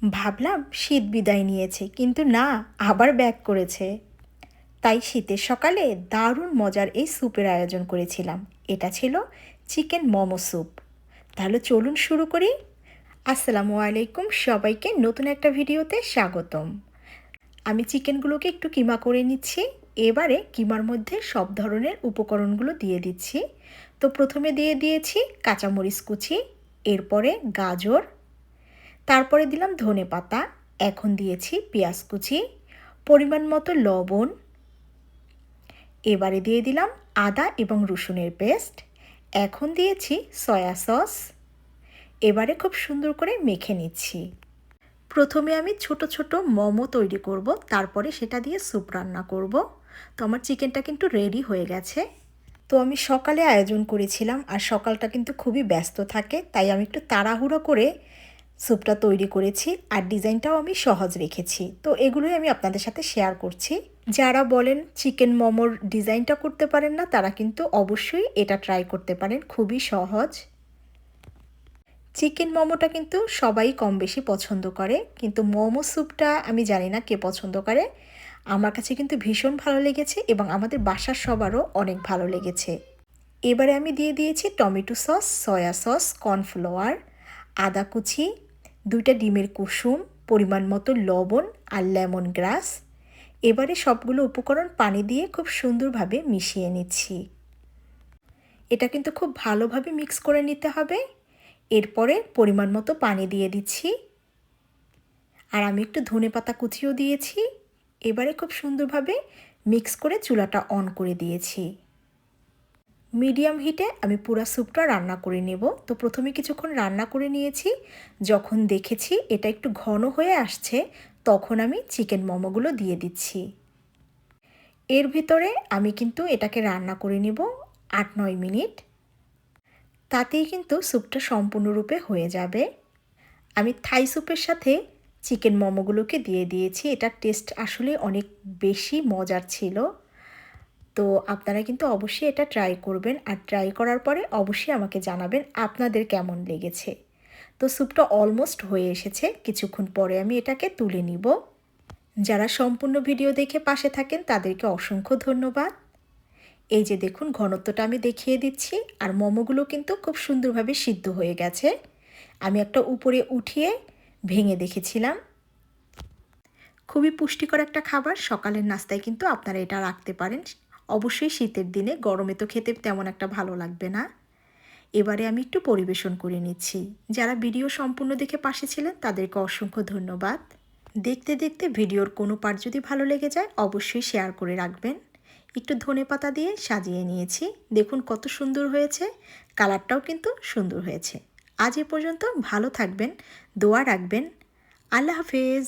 ভাবলাম শীত বিদায় নিয়েছে, কিন্তু না, আবার ব্যাক করেছে। তাই শীতের সকালে দারুণ মজার এই স্যুপের আয়োজন করেছিলাম। এটা ছিল চিকেন মোমো স্যুপ। তাহলে চলুন শুরু করি। আসসালামু আলাইকুম, সবাইকে নতুন একটা ভিডিওতে স্বাগতম। আমি চিকেনগুলোকে একটু কিমা করে নিচ্ছি। এবারে কিমার মধ্যে সব ধরনের উপকরণগুলো দিয়ে দিচ্ছি। তো প্রথমে দিয়ে দিয়েছি কাঁচামরিচ কুচি, এরপরে গাজর, তারপরে দিলাম ধনেপাতা, এখন দিয়েছি পেঁয়াজ কুচি, পরিমাণ মতো লবণ, এবারে দিয়ে দিলাম আদা এবং রসুনের পেস্ট, এখন দিয়েছি সয়া সস। এবারে খুব সুন্দর করে মেখে নিচ্ছি। প্রথমে আমি ছোট ছোট মোমো তৈরি করব, তারপরে সেটা দিয়ে স্যুপ রান্না করব। তো আমার চিকেনটা কিন্তু রেডি হয়ে গেছে। তো আমি সকালে আয়োজন করেছিলাম, আর সকালটা কিন্তু খুবই ব্যস্ত থাকে, তাই আমি একটু তাড়াহুড়ো করে স্যুপটা তৈরি করেছি, আর ডিজাইনটাও আমি সহজ রেখেছি। তো এগুলোই আমি আপনাদের সাথে শেয়ার করছি। যারা বলেন চিকেন মোমোর ডিজাইনটা করতে পারেন না, তারা কিন্তু অবশ্যই এটা ট্রাই করতে পারেন, খুবই সহজ। চিকেন মোমোটা কিন্তু সবাই কম বেশি পছন্দ করে, কিন্তু মোমো স্যুপটা আমি জানি না কে পছন্দ করে। আমার কাছে কিন্তু ভীষণ ভালো লেগেছে এবং আমাদের বাসার সবারও অনেক ভালো লেগেছে। এবারে আমি দিয়ে দিয়েছি tomato sauce, soya sauce, cornflour, আদা কুচি, 2টা ডিমের কুসুম, পরিমাণ মতো লবণ আর লেমন গ্রাস। এবারে সবগুলো উপকরণ পানি দিয়ে খুব সুন্দরভাবে মিশিয়ে নিচ্ছি। এটা কিন্তু খুব ভালোভাবে মিক্স করে নিতে হবে। এরপরে পরিমাণ মতো পানি দিয়ে দিচ্ছি, আর আমি একটু ধনেপাতা কুচিও দিয়েছি। এবারে খুব সুন্দরভাবে মিক্স করে চুলাটা অন করে দিয়েছি। মিডিয়াম হিটে আমি পুরো স্যুপটা রান্না করে নেব। তো প্রথমে কিছুক্ষণ রান্না করে নিয়েছি। যখন দেখেছি এটা একটু ঘন হয়ে আসছে, তখন আমি চিকেন মোমোগুলো দিয়ে দিচ্ছি। এর ভিতরে আমি কিন্তু এটাকে রান্না করে নেব 8-9 মিনিট। তাতেই কিন্তু স্যুপটা সম্পূর্ণরূপে হয়ে যাবে। আমি থাই স্যুপের সাথে চিকেন মোমোগুলোকে দিয়ে দিয়েছি। এটার টেস্ট আসলে অনেক বেশি মজার ছিল। তো আপনারা কিন্তু অবশ্যই এটা ট্রাই করবেন, আর ট্রাই করার পরে অবশ্যই আমাকে জানাবেন আপনাদের কেমন লেগেছে। তো স্যুপটা অলমোস্ট হয়ে এসেছে, কিছুক্ষণ পরে আমি এটাকে তুলে নিব। যারা সম্পূর্ণ ভিডিও দেখে পাশে থাকেন তাদেরকে অসংখ্য ধন্যবাদ। এই যে দেখুন, ঘনত্বটা আমি দেখিয়ে দিচ্ছি, আর মোমোগুলো কিন্তু খুব সুন্দরভাবে সিদ্ধ হয়ে গেছে। আমি একটা উপরে উঠিয়ে ভেঙে দেখেছিলাম। খুবই পুষ্টিকর একটা খাবার, সকালের নাস্তায় কিন্তু আপনারা এটা রাখতে পারেন। অবশ্যই শীতের দিনে, গরমে তো খেতে তেমন একটা ভালো লাগবে না। এবারে আমি একটু পরিবেশন করে নিচ্ছি। যারা ভিডিও সম্পূর্ণ দেখে পাশে ছিলেন তাদেরকে অসংখ্য ধন্যবাদ। দেখতে দেখতে ভিডিওর কোনো পার্ট যদি ভালো লেগে যায় অবশ্যই শেয়ার করে রাখবেন। একটু ধনেপাতা দিয়ে সাজিয়ে নিয়েছি, দেখুন কত সুন্দর হয়েছে, কালারটাও কিন্তু সুন্দর হয়েছে। আজ এ পর্যন্ত, ভালো থাকবেন, দোয়া রাখবেন। আল্লাহ হাফেজ।